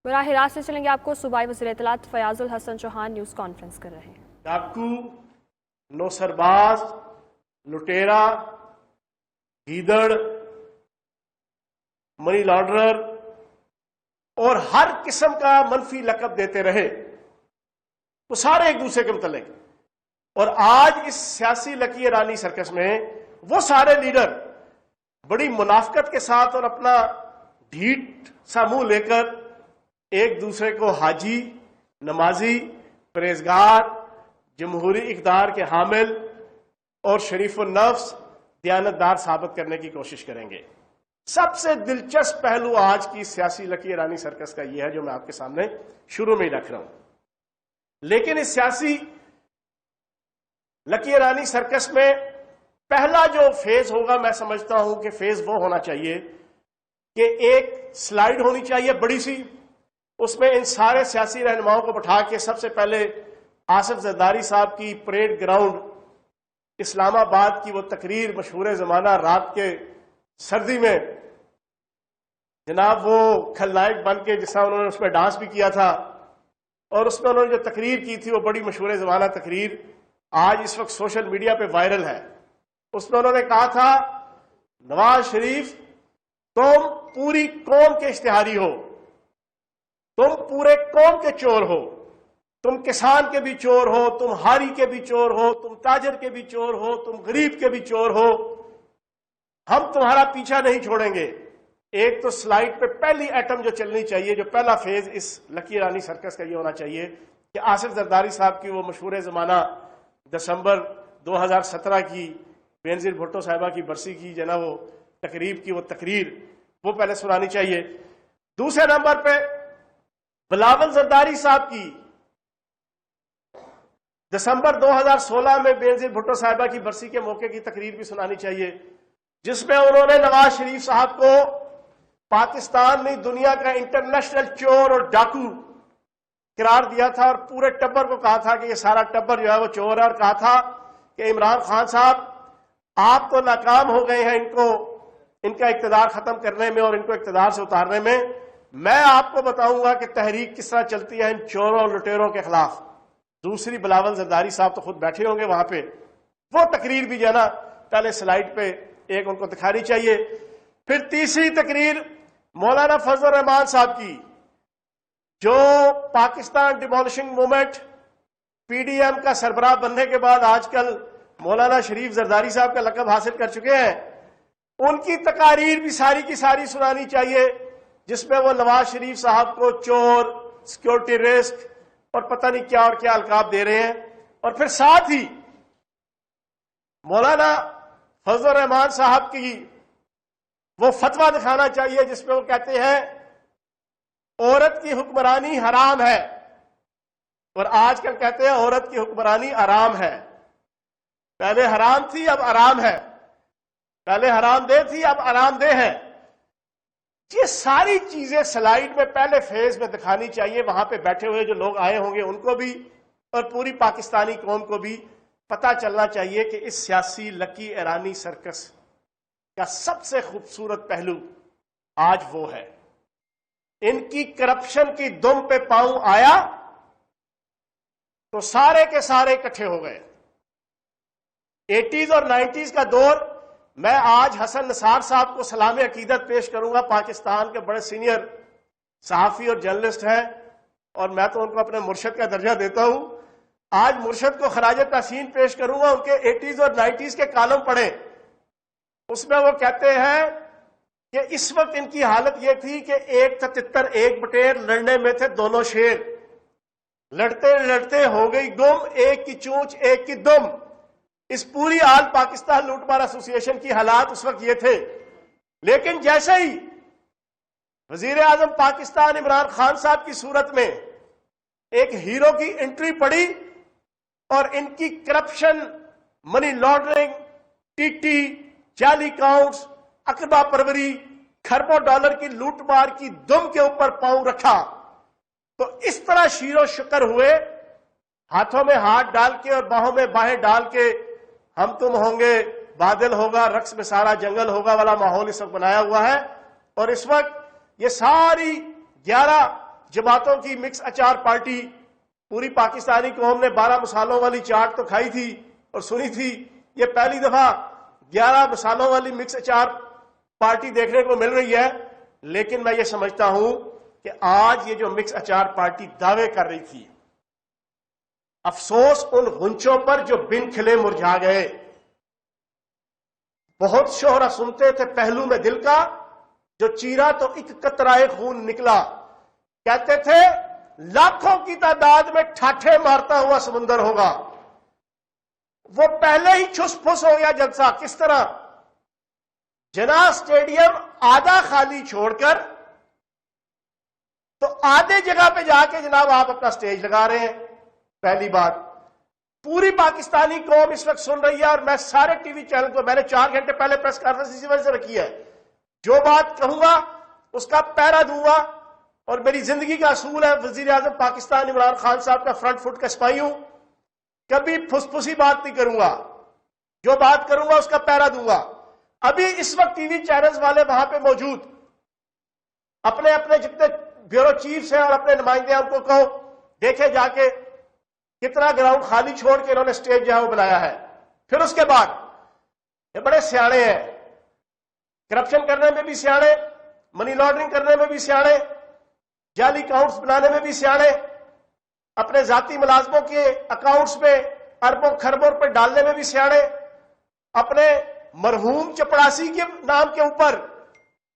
براہ راست سے چلیں گے آپ کو صوبائی وزیر اطلاعات فیاض الحسن چوہان نیوز کانفرنس کر رہے ہیں۔ ڈاکو، نوسرباز، لٹیرا، گیدڑ، منی لانڈرر اور ہر قسم کا منفی لقب دیتے رہے، وہ سارے ایک دوسرے کے متعلق۔ اور آج اس سیاسی لکی ایرانی سرکس میں وہ سارے لیڈر بڑی منافقت کے ساتھ اور اپنا ڈھیٹ سا منہ لے کر ایک دوسرے کو حاجی، نمازی، پرہیزگار، جمہوری اقدار کے حامل اور شریف النفس، دیانتدار ثابت کرنے کی کوشش کریں گے۔ سب سے دلچسپ پہلو آج کی سیاسی لکی ایرانی سرکس کا یہ ہے جو میں آپ کے سامنے شروع میں ہی رکھ رہا ہوں۔ لیکن اس سیاسی لکی ایرانی سرکس میں پہلا جو فیز ہوگا، میں سمجھتا ہوں کہ فیز وہ ہونا چاہیے کہ ایک سلائیڈ ہونی چاہیے بڑی سی، اس میں ان سارے سیاسی رہنماؤں کو بٹھا کے سب سے پہلے آصف زرداری صاحب کی پریڈ گراؤنڈ اسلام آباد کی وہ تقریر مشہور زمانہ رات کے سردی میں، جناب وہ کھلنائک بن کے جس طرح انہوں نے اس میں ڈانس بھی کیا تھا اور اس میں انہوں نے جو تقریر کی تھی وہ بڑی مشہور زمانہ تقریر آج اس وقت سوشل میڈیا پہ وائرل ہے۔ اس میں انہوں نے کہا تھا، نواز شریف تم پوری قوم کے اشتہاری ہو، تم پورے قوم کے چور ہو، تم کسان کے بھی چور ہو، تم ہاری کے بھی چور ہو، تم تاجر کے بھی چور ہو، تم غریب کے بھی چور ہو، ہم تمہارا پیچھا نہیں چھوڑیں گے۔ ایک تو سلائیڈ پہ پہلی ایٹم جو چلنی چاہیے، جو پہلا فیز اس لکی ایرانی سرکس کا یہ ہونا چاہیے کہ آصف زرداری صاحب کی وہ مشہور زمانہ دسمبر 2017 کی بینظیر بھٹو صاحبہ کی برسی کی جو نا وہ تقریب کی وہ تقریر وہ پہلے سنانی چاہیے۔ دوسرے نمبر پہ بلاول زرداری صاحب کی دسمبر 2016 میں بینظیر بھٹو صاحبہ کی برسی کے موقع کی تقریر بھی سنانی چاہیے، جس میں انہوں نے نواز شریف صاحب کو پاکستان میں دنیا کا انٹرنیشنل چور اور ڈاکو قرار دیا تھا اور پورے ٹبر کو کہا تھا کہ یہ سارا ٹبر جو ہے وہ چور ہے، اور کہا تھا کہ عمران خان صاحب آپ تو ناکام ہو گئے ہیں ان کا اقتدار ختم کرنے میں اور ان کو اقتدار سے اتارنے میں، میں آپ کو بتاؤں گا کہ تحریک کس طرح چلتی ہے ان چوروں اور لٹیروں کے خلاف۔ دوسری بلاول زرداری صاحب تو خود بیٹھے ہوں گے وہاں پہ، وہ تقریر بھی جو ہے نا پہلے سلائیڈ پہ ایک ان کو دکھانی چاہیے۔ پھر تیسری تقریر مولانا فضل الرحمان صاحب کی، جو Pakistan democratic movement P D M کا سربراہ بننے کے بعد آج کل مولانا شریف زرداری صاحب کا لقب حاصل کر چکے ہیں، ان کی تقاریر بھی ساری کی ساری سنانی چاہیے، جس میں وہ نواز شریف صاحب کو چور، سیکورٹی رسک اور پتہ نہیں کیا اور کیا القاب دے رہے ہیں۔ اور پھر ساتھ ہی مولانا فضل الرحمان صاحب کی وہ فتویٰ دکھانا چاہیے جس میں وہ کہتے ہیں عورت کی حکمرانی حرام ہے، اور آج کل کہتے ہیں عورت کی حکمرانی آرام ہے۔ پہلے حرام تھی اب آرام ہے، پہلے حرام دہ تھی اب آرام دہ ہے۔ یہ ساری چیزیں سلائیڈ میں پہلے فیز میں دکھانی چاہیے، وہاں پہ بیٹھے ہوئے جو لوگ آئے ہوں گے ان کو بھی اور پوری پاکستانی قوم کو بھی پتہ چلنا چاہیے کہ اس سیاسی لکی ایرانی سرکس کا سب سے خوبصورت پہلو آج وہ ہے۔ ان کی کرپشن کی دم پہ پاؤں آیا تو سارے کے سارے اکٹھے ہو گئے۔ 80s اور 90s کا دور، میں آج حسن نثار صاحب کو سلام عقیدت پیش کروں گا، پاکستان کے بڑے سینئر صحافی اور جرنلسٹ ہیں اور میں تو ان کو اپنے مرشد کا درجہ دیتا ہوں۔ آج مرشد کو خراج تحسین پیش کروں گا، ان کے 80s اور 90s کے کالم پڑھیں، اس میں وہ کہتے ہیں کہ اس وقت ان کی حالت یہ تھی کہ ایک تھا تتر ایک بٹیر، لڑنے میں تھے دونوں شیر، لڑتے لڑتے ہو گئی گم، ایک کی چونچ ایک کی دم۔ اس پوری آل پاکستان لوٹ مار ایسوسی ایشن کی حالات اس وقت یہ تھے۔ لیکن جیسے ہی وزیر اعظم پاکستان عمران خان صاحب کی صورت میں ایک ہیرو کی انٹری پڑی اور ان کی corruption, money laundering, T T, جعلی اکاؤنٹس، اقربا پروری، کھربوں ڈالر کی لوٹ مار کی دم کے اوپر پاؤں رکھا تو اس طرح شیر و شکر ہوئے، ہاتھوں میں ہاتھ ڈال کے اور باہوں میں باہیں ڈال کے ہم تم ہوں گے، بادل ہوگا، رقص میں سارا جنگل ہوگا والا ماحول اس وقت بنایا ہوا ہے۔ اور اس وقت یہ ساری 11 جماعتوں کی مکس اچار پارٹی، پوری پاکستانی قوم نے 12 مسالوں والی چاٹ تو کھائی تھی اور سنی تھی، یہ پہلی دفعہ 11 مسالوں والی مکس اچار پارٹی دیکھنے کو مل رہی ہے۔ لیکن میں یہ سمجھتا ہوں کہ آج یہ جو مکس اچار پارٹی دعوے کر رہی تھی، افسوس ان غنچوں پر جو بن کھلے مرجھا گئے۔ بہت شہرا سنتے تھے پہلو میں دل کا، جو چیرا تو ایک قطرہ خون نکلا۔ کہتے تھے لاکھوں کی تعداد میں ٹھاٹھے مارتا ہوا سمندر ہوگا۔ وہ پہلے ہی چھس پھس ہو گیا جلسہ۔ کس طرح؟ جناح اسٹیڈیم آدھا خالی چھوڑ کر تو آدھے جگہ پہ جا کے جناب آپ اپنا سٹیج لگا رہے ہیں۔ پہلی بات، پوری پاکستانی قوم اس وقت سن رہی ہے، اور میں سارے ٹی وی چینل کو، میں نے 4 گھنٹے پہلے پریس کانفرنس اسی وجہ سے رکھی ہے، جو بات کہوں گا اس کا پیرا دوں گا، اور میری زندگی کا اصول ہے، وزیر اعظم پاکستان عمران خان صاحب کا فرنٹ فٹ کا سپاہی ہوں، کبھی پھس پھسی بات نہیں کروں گا، جو بات کروں گا اس کا پیرا دوں گا۔ ابھی اس وقت ٹی وی چینلز والے وہاں پہ موجود، اپنے اپنے جتنے بیورو چیفز ہیں اور اپنے نمائندے ہیں ان کو کہو دیکھے جا کے کتنا گراؤنڈ خالی چھوڑ کے انہوں نے سٹیج جو ہے وہ بنایا ہے۔ پھر اس کے بعد یہ بڑے سیاڑے ہیں، کرپشن کرنے میں بھی سیاڑے، منی لانڈرنگ کرنے میں بھی سیاڑے، جعلی اکاؤنٹس بنانے میں بھی سیاڑے، اپنے ذاتی ملازموں کے اکاؤنٹس میں اربوں خربوں روپے ڈالنے میں بھی سیاڑے، اپنے مرحوم چپڑاسی کے نام کے اوپر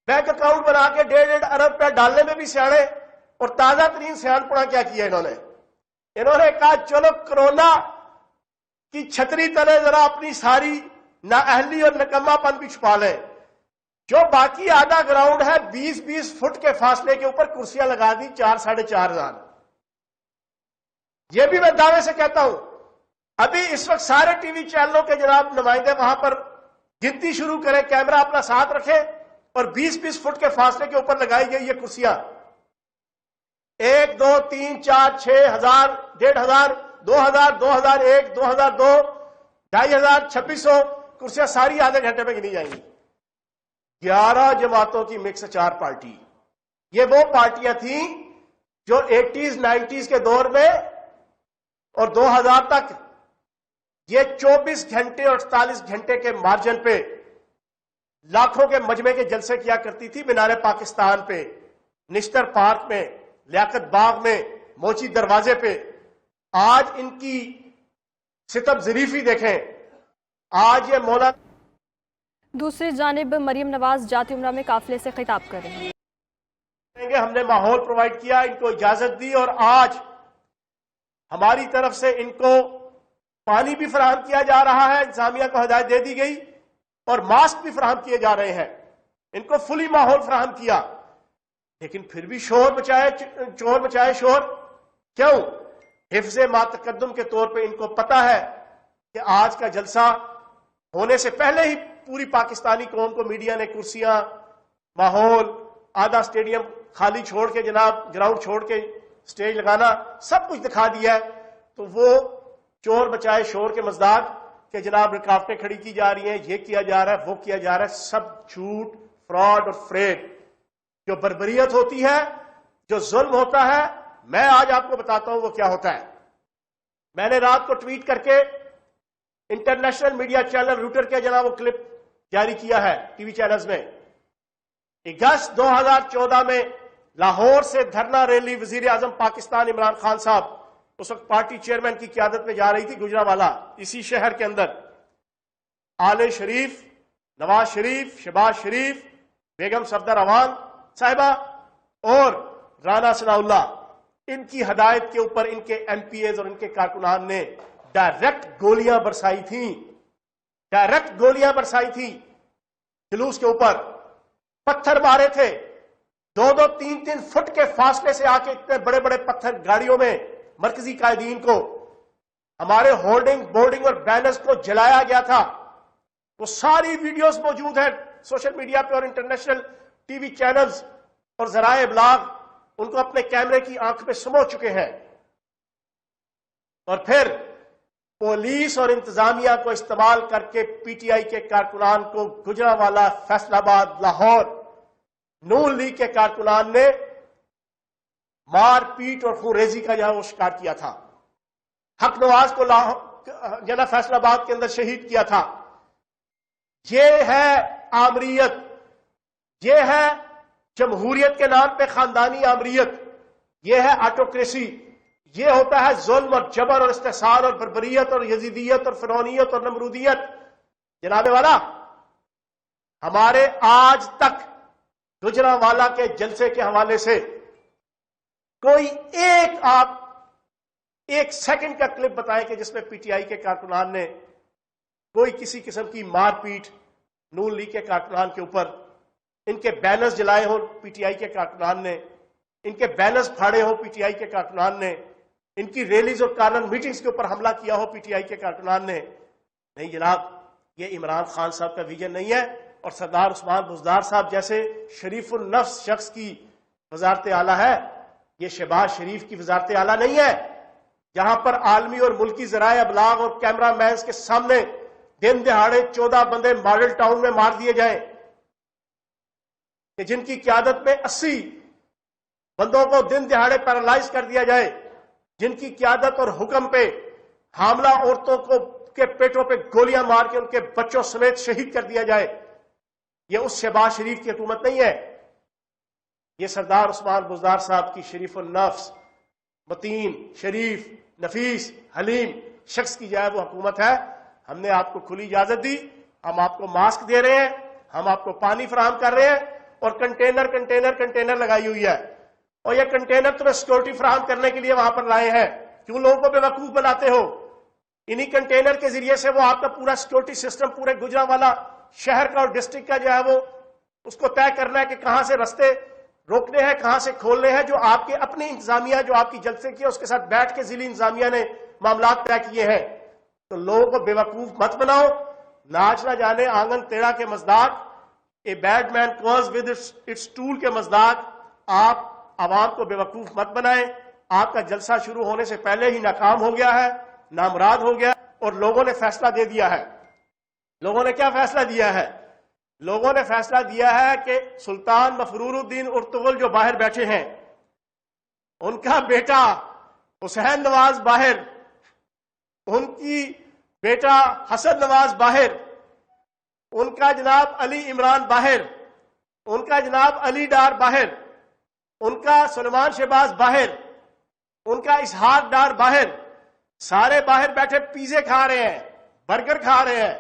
بینک اکاؤنٹ بنا کے 1.5 ارب روپے ڈالنے میں بھی سیاڑے۔ اور تازہ ترین سیاڑ پڑا کیا کیا انہوں نے کہا چلو کرونا کی چھتری تلے ذرا اپنی ساری نااہلی اور نکما پن بھی چھپا لیں۔ جو باقی آدھا گراؤنڈ ہے 20-20 فٹ کے فاصلے کے اوپر کرسیاں لگا دی 4-4.5 ہزار۔ یہ بھی میں دعوے سے کہتا ہوں، ابھی اس وقت سارے ٹی وی چینلوں کے جناب نمائندے وہاں پر گنتی شروع کریں، کیمرہ اپنا ساتھ رکھیں، اور 20-20 فٹ کے فاصلے کے اوپر لگائی گئی یہ کرسیاں 1 2 3 4 6 ہزار 1.5 ہزار 2000 2001 2002 2500 2600 کرسیاں ساری آدھے گھنٹے میں گنی جائیں گی۔ 11 جماعتوں کی مکس اچار پارٹی، یہ وہ پارٹیاں تھیں جو 80s 90s کے دور میں اور 2000 تک یہ 24 گھنٹے اور 48 گھنٹے کے مارجن پہ لاکھوں کے مجمع کے جلسے کیا کرتی تھی، مینار پاکستان پہ، نشتر پارک میں، لیاقت باغ میں، موچی دروازے پہ۔ آج ان کی ستم ظریفی دیکھیں، آج یہ مولا۔ دوسری جانب مریم نواز جاتی عمرہ میں قافلے سے خطاب کر رہے ہیں۔ ہم نے ماحول پرووائڈ کیا، ان کو اجازت دی، اور آج ہماری طرف سے ان کو پانی بھی فراہم کیا جا رہا ہے، انتظامیہ کو ہدایت دے دی گئی، اور ماسک بھی فراہم کیے جا رہے ہیں، ان کو فلی ماحول فراہم کیا۔ لیکن پھر بھی چور مچائے شور کیوں؟ حفظ ما تقدم کے طور پہ ان کو پتا ہے کہ آج کا جلسہ ہونے سے پہلے ہی پوری پاکستانی قوم کو میڈیا نے کرسیاں، ماحول، آدھا سٹیڈیم خالی چھوڑ کے جناب گراؤنڈ چھوڑ کے سٹیج لگانا سب کچھ دکھا دیا ہے۔ تو وہ چور بچائے شور کے مزداق کہ جناب رکاوٹیں کھڑی کی جا رہی ہیں، یہ کیا جا رہا ہے، وہ کیا جا رہا ہے، سب جھوٹ، فراڈ اور فریب۔ جو بربریت ہوتی ہے، جو ظلم ہوتا ہے، میں آج آپ کو بتاتا ہوں وہ کیا ہوتا ہے۔ میں نے رات کو ٹویٹ کر کے انٹرنیشنل میڈیا چینل روٹر کے جناب وہ کلپ جاری کیا ہے ٹی وی چینلز میں۔ اگست 2014 میں لاہور سے دھرنا ریلی وزیر اعظم پاکستان عمران خان صاحب اس وقت پارٹی چیئرمین کی قیادت میں جا رہی تھی گجرانوالہ، اسی شہر کے اندر۔ آل شریف، نواز شریف، شہباز شریف، بیگم صفدر امان صاحبہ اور رانا ثناء اللہ، ان کی ہدایت کے اوپر ان کے ایم پی ایز اور ان کے کارکنان نے ڈائریکٹ گولیاں برسائی تھیں جلوس کے اوپر، پتھر مارے تھے 2-2 3-3 فٹ کے فاصلے سے آ کے اتنے بڑے بڑے پتھر گاڑیوں میں مرکزی قائدین کو، ہمارے ہولڈنگ بورڈنگ اور بینرز کو جلایا گیا تھا۔ وہ ساری ویڈیوز موجود ہیں سوشل میڈیا پہ، اور انٹرنیشنل ٹی وی چینلز اور ذرائع ابلاغ ان کو اپنے کیمرے کی آنکھ میں سمو چکے ہیں۔ اور پھر پولیس اور انتظامیہ کو استعمال کر کے پی ٹی آئی کے کارکنان کو گجرانوالہ، فیصل آباد، لاہور، نون لیگ کے کارکنان نے مار پیٹ اور خونریزی کا وہ شکار کیا تھا. حق نواز کو فیصل آباد کے اندر شہید کیا تھا. یہ ہے آمریت، یہ ہے جمہوریت کے نام پہ خاندانی آمریت، یہ ہے آٹوکریسی، یہ ہوتا ہے ظلم اور جبر اور استحصال اور بربریت اور یزیدیت اور فرعونیت اور نمرودیت. جناب والا، ہمارے آج تک گجرانوالہ کے جلسے کے حوالے سے کوئی ایک سیکنڈ کا کلپ بتائیں کہ جس میں پی ٹی آئی کے کارکنان نے کوئی کسی قسم کی مار پیٹ نون لیگ کے کارکنان کے اوپر، ان کے بینرز جلائے ہوں پی ٹی آئی کے کارکنان نے، ان کے بینرز پھاڑے ہوں پی ٹی آئی کے کارکنان نے، ان کی ریلیز اور کارنر میٹنگز کے اوپر حملہ کیا ہو پی ٹی آئی کے کارکنان نے. نہیں جناب، یہ عمران خان صاحب کا ویژن نہیں ہے. اور سردار عثمان بزدار صاحب جیسے شریف النفس شخص کی وزارت اعلیٰ ہے، یہ شہباز شریف کی وزارت اعلیٰ نہیں ہے، جہاں پر عالمی اور ملکی ذرائع ابلاغ اور کیمرہ مینز کے سامنے دن دہاڑے 14 بندے ماڈل ٹاؤن میں مار دیے جائیں، کہ جن کی قیادت میں 80 بندوں کو دن دہاڑے پیرالائز کر دیا جائے، جن کی قیادت اور حکم پہ حاملہ عورتوں کو کے پیٹوں پہ گولیاں مار کے ان کے بچوں سمیت شہید کر دیا جائے. یہ اس شہباز شریف کی حکومت نہیں ہے، یہ سردار عثمان بزدار صاحب کی شریف النفس، متین، شریف، نفیس، حلیم شخص کی جائے وہ حکومت ہے. ہم نے آپ کو کھلی اجازت دی، ہم آپ کو ماسک دے رہے ہیں، ہم آپ کو پانی فراہم کر رہے ہیں، اور کنٹینر لگائی ہوئی ہے. اور یہ کنٹینر تمہیں سیکورٹی فراہم کرنے کے لیے وہاں پر لائے ہیں. کیوں لوگوں کو بے وقوف بناتے ہو؟ انہی کنٹینر کے ذریعے سے وہ آپ کا پورا سیکورٹی سسٹم پورے گجرانوالہ شہر کا اور ڈسٹرکٹ کا جو ہے وہ اس کو طے کرنا ہے کہ کہاں سے رستے روکنے ہیں، کہاں سے کھولنے ہیں. جو آپ کے اپنی انتظامیہ جو آپ کی جلسے کی ہے اس کے ساتھ بیٹھ کے ضلعی انتظامیہ نے معاملات طے کیے ہیں. تو لوگوں کو بے وقوف مت بناؤ. ناچ نہ جانے آنگن ٹیڑھا کے مزداق، a bad man cause with its tool کے مزداق آپ عوام کو بے وقوف مت بنائیں. آپ کا جلسہ شروع ہونے سے پہلے ہی ناکام ہو گیا ہے، نامراد ہو گیا، اور لوگوں نے فیصلہ دے دیا ہے. لوگوں نے کیا فیصلہ دیا ہے؟ لوگوں نے فیصلہ دیا ہے کہ سلطان مفرور الدین ارطغرل جو باہر بیٹھے ہیں، ان کا بیٹا حسین نواز باہر، ان کی بیٹا حسن نواز باہر، ان کا جناب علی عمران باہر، ان کا جناب علی ڈار باہر، ان کا سلمان شہباز باہر، ان کا اسحاق ڈار باہر، سارے باہر بیٹھے پیزے کھا رہے ہیں، برگر کھا رہے ہیں،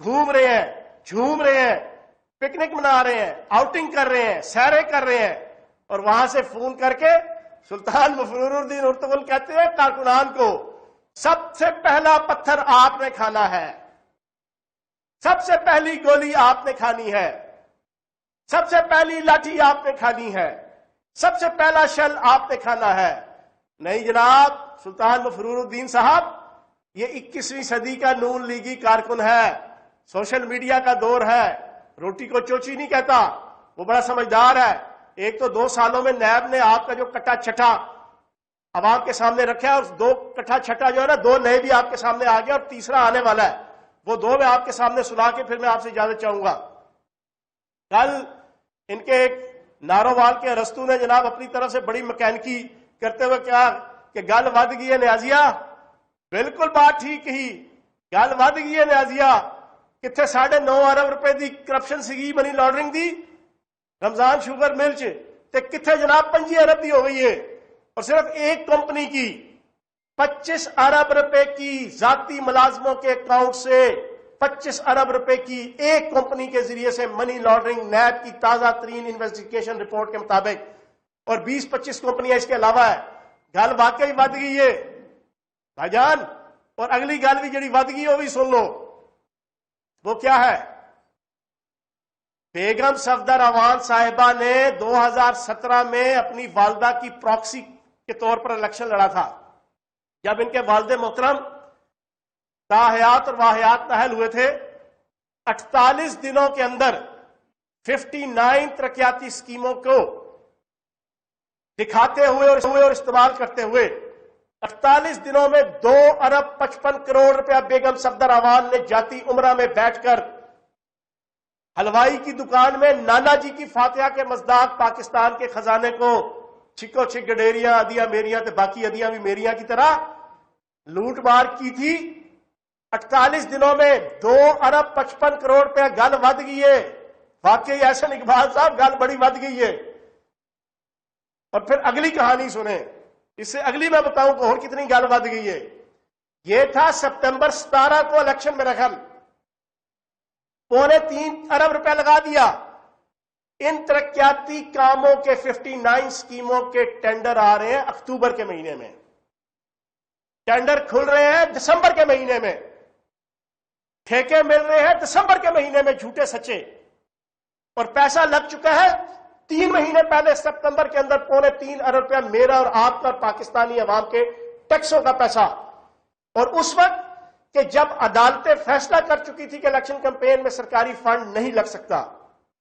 گھوم رہے ہیں، جھوم رہے ہیں، پکنک منا رہے ہیں، آؤٹنگ کر رہے ہیں، سیرے کر رہے ہیں. اور وہاں سے فون کر کے سلطان مفرور الدین ارطغرل کہتے ہیں کارکنان کو، سب سے پہلا پتھر آپ نے کھانا ہے، سب سے پہلی گولی آپ نے کھانی ہے، سب سے پہلی لاٹھی آپ نے کھانی ہے، سب سے پہلا شل آپ نے کھانا ہے. نہیں جناب، سلطان مفرور الدین صاحب یہ 21ویں صدی کا نون لیگی کارکن ہے، سوشل میڈیا کا دور ہے، روٹی کو چوچی نہیں کہتا، وہ بڑا سمجھدار ہے. ایک تو 2 سالوں میں نیب نے آپ کا جو کٹا چھٹا عوام کے سامنے رکھا ہے، اور 2 کٹا چھٹا جو ہے نا 2 نئے بھی آپ کے سامنے آ گیا، اور تیسرا آنے والا ہے. وہ 2 میں آپ کے سامنے سنا کے پھر میں آپ سے اجازت چاہوں گا. کل ان کے ایک نارووال کے ارسطو نے جناب اپنی طرف سے بڑی مکینکی کرتے ہوئے کہا کہ گل ود گئی ہے نیازیہ. بالکل بات ٹھیک ہی، گل ود گئی ہے نیازیہ. کتنے 9.5 ارب روپے دی کرپشن سیگی منی لانڈرنگ دی رمضان شوگر مل چ، تے کتنے جناب 25 ارب دی ہو گئی ہے. اور صرف ایک کمپنی کی 25 ارب روپے کی ذاتی ملازموں کے اکاؤنٹ سے 25 ارب روپے کی ایک کمپنی کے ذریعے سے منی لانڈرنگ نیب کی تازہ ترین انویسٹیگیشن رپورٹ کے مطابق، اور 20-25 کمپنیاں اس کے علاوہ ہے. گل واقعی ود گئی ہے بھائی جان. اور اگلی گل بھی جڑی ود گئی وہ بھی سن لو. وہ کیا ہے؟ بیگم صفدر اعوان صاحبہ نے 2017 میں اپنی والدہ کی پراکسی کے طور پر الیکشن لڑا تھا. جب ان کے والد محترم تاحیات اور واحیات نااہل ہوئے تھے، 48 دنوں کے اندر 59 ترقیاتی اسکیموں کو دکھاتے ہوئے اور استعمال کرتے ہوئے 48 دنوں میں 2 ارب 55 کروڑ روپیہ بیگم صفدر اعوان نے جاتی عمرہ میں بیٹھ کر حلوائی کی دکان میں نانا جی کی فاتحہ کے مصداق پاکستان کے خزانے کو چھکو چھک گڈیریاں ادیاں میریاں تے باقی ادیاں بھی میریاں کی طرح لوٹ مار کی تھی. 48 دنوں میں 2.55 ارب روپیہ گل ود گئی ہے. واقعی احسن اقبال صاحب گل بڑی ود گئی ہے. اور پھر اگلی کہانی سنیں, اس سے اگلی میں بتاؤں کہ اور کتنی گل ود گئی ہے. یہ تھا سپتمبر 17 کو الیکشن میں رقم 3.25 ارب روپے لگا دیا. ان ترقیاتی کاموں کے 59 سکیموں کے ٹینڈر آ رہے ہیں اکتوبر کے مہینے میں, ٹینڈر کھل رہے ہیں دسمبر کے مہینے میں, ٹھیکے مل رہے ہیں دسمبر کے مہینے میں جھوٹے سچے, اور پیسہ لگ چکا ہے 3 مہینے پہلے سپتمبر کے اندر 3.25 ارب روپیہ میرا اور آپ کا اور پاکستانی عوام کے ٹیکسوں کا پیسہ. اور اس وقت کہ جب عدالتیں فیصلہ کر چکی تھی کہ الیکشن کمپین میں سرکاری فنڈ نہیں لگ سکتا,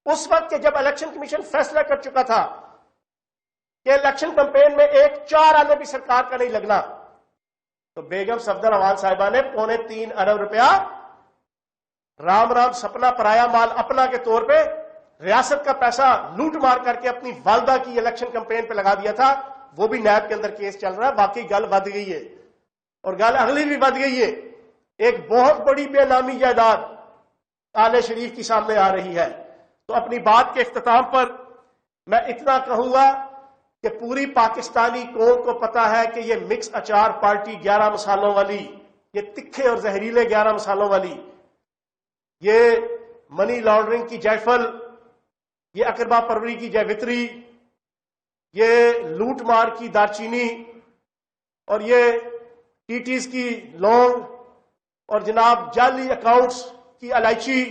اس وقت کہ جب الیکشن کمیشن فیصلہ کر چکا تھا کہ الیکشن کمپین میں 1 آنے بھی سرکار کا نہیں لگنا, تو بیگم صفدر امان صاحبہ نے 3.25 ارب روپیہ رام رام سپنا پرایا مال اپنا کے طور پہ ریاست کا پیسہ لوٹ مار کر کے اپنی والدہ کی الیکشن کمپین پہ لگا دیا تھا. وہ بھی نیب کے اندر کیس چل رہا ہے. واقعی گل ود گئی ہے, اور گل اگلی بھی ود گئی ہے. ایک بہت بڑی بے نامی جائیداد آل شریف کی سامنے آ رہی ہے. تو اپنی بات کے اختتام پر میں اتنا کہوں گا کہ پوری پاکستانی قوم کو پتا ہے کہ یہ مکس اچار پارٹی 11 مسالوں والی, یہ تکھے اور زہریلے 11 مسالوں والی, یہ منی لانڈرنگ کی جائفل, یہ اقربا پروری کی جیوتری, یہ لوٹ مار کی دارچینی, اور یہ ٹیٹیز کی لونگ, اور جناب جعلی اکاؤنٹس کی الائچی,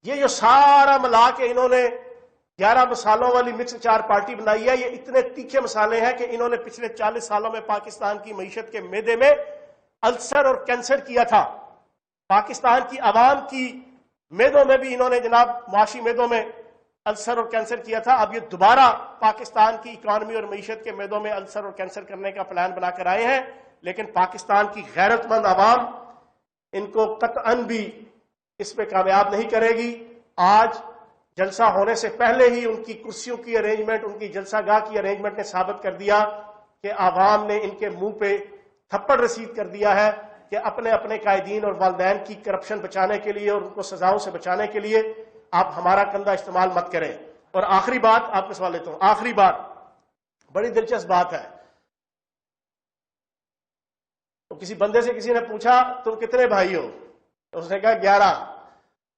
یہ جو سارا ملا کے انہوں نے 11 مسالوں والی مکس اچار پارٹی بنائی ہے. یہ اتنے تیکھے مسالے ہیں کہ انہوں نے پچھلے 40 سالوں میں پاکستان کی معیشت کے میدے میں السر اور کینسر کیا تھا. پاکستان کی عوام کی میدوں میں بھی انہوں نے جناب معاشی میدوں میں السر اور کینسر کیا تھا. اب یہ دوبارہ پاکستان کی اکانومی اور معیشت کے میدوں میں السر اور کینسر کرنے کا پلان بنا کر آئے ہیں. لیکن پاکستان کی غیرت مند عوام ان کو قطعاً بھی اس پہ کامیاب نہیں کرے گی. آج جلسہ ہونے سے پہلے ہی ان کی کرسیوں کی ارینجمنٹ, ان کی جلسہ گاہ کی ارینجمنٹ نے ثابت کر دیا کہ عوام نے ان کے منہ پہ تھپڑ رسید کر دیا ہے کہ اپنے اپنے قائدین اور والدین کی کرپشن بچانے کے لیے اور ان کو سزاؤں سے بچانے کے لیے آپ ہمارا کندھا استعمال مت کریں. اور آخری بات آپ کو سوال لیتا ہوں, آخری بات بڑی دلچسپ بات ہے. تو کسی بندے سے کسی نے پوچھا تم کتنے بھائی ہو؟ اس نے کہا 11.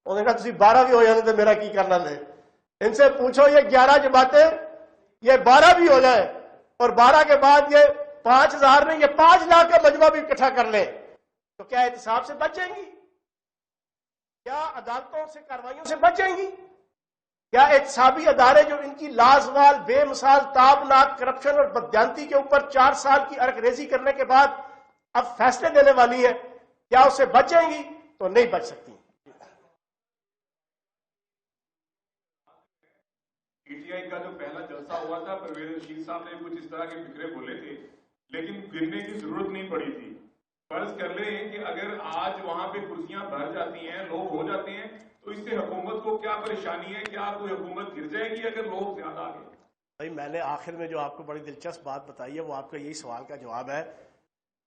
انہوں نے کہا تسی 12 بھی ہو جاتے تو میرا کی کرنا دے. ان سے پوچھو یہ 11 جماعتیں یہ 12 بھی ہو جائے اور 12 کے بعد یہ 5000 نہیں یہ 5 لاکھ کا مجمع بھی اکٹھا کر لیں تو کیا احتساب سے بچ جائیں گی؟ کیا عدالتوں سے کارروائیوں سے بچ جائیں گی؟ کیا احتسابی ادارے جو ان کی لازوال بے مثال تابناک کرپشن اور بددیانتی کے اوپر 4 سال کی عرق ریزی کرنے کے بعد اب فیصلے دینے والی ہے, کیا اس سے بچ جائیں گی؟ تو نہیں بچ سکتی. پی ٹی آئی کا جو پہلا جلسہ ہوا تھا پرویز رشید صاحب نے کچھ اس طرح کے فکرے بولے تھے, لیکن گرنے کی ضرورت نہیں پڑی تھی. فرض کر لیں کہ اگر آج وہاں پہ کرسیاں بھر جاتی ہیں, لوگ ہو جاتے ہیں, تو اس سے حکومت کو کیا پریشانی ہے؟ کیا کوئی حکومت گر جائے گی اگر لوگ زیادہ آ گئے؟ بھائی میں نے آخر میں جو آپ کو بڑی دلچسپ بات بتائی ہے وہ آپ کا یہی سوال کا جواب ہے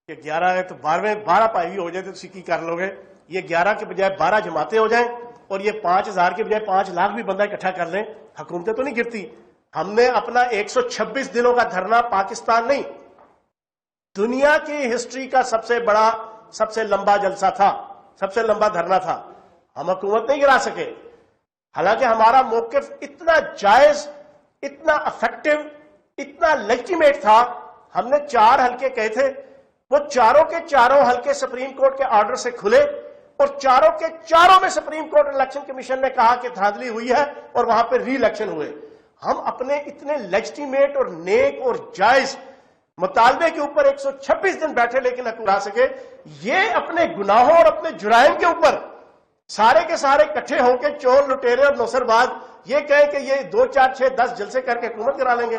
کہ 11 ہے تو 12 پائی ہو جائے تو اسی کی کر لو گے. یہ 11 کے بجائے 12 جماعتیں ہو جائیں اور یہ 5000 کے بجائے 5 لاکھ بھی بندہ اکٹھا کر لیں, حکومتیں تو نہیں گرتی. ہم نے اپنا 126 دنوں کا دھرنا پاکستان نہیں دنیا کی ہسٹری کا سب سے بڑا سب سے لمبا جلسہ تھا, سب سے لمبا دھرنا تھا, ہم حکومت نہیں گرا سکے. حالانکہ ہمارا موقف اتنا جائز, اتنا افیکٹو, اتنا لیجیٹیمیٹ تھا. ہم نے 4 حلقے کہے تھے, وہ چاروں کے چاروں حلقے سپریم کورٹ کے آرڈر سے کھلے اور چاروں کے چاروں میں سپریم کورٹ الیکشن کمیشن نے کہا کہ دھاندلی ہوئی ہے اور وہاں پہ ری الیکشن ہوئے. ہم اپنے اتنے لیجیٹیمیٹ اور نیک اور جائز مطالبے کے اوپر 126 دن بیٹھے لیکن حکومت آ سکے. یہ اپنے گناہوں اور اپنے جرائم کے اوپر سارے کے سارے اکٹھے ہو کے چور لٹیرے اور نوسر باز یہ کہیں کہ یہ 2 4 6 10 جلسے کر کے حکومت کرا لیں گے.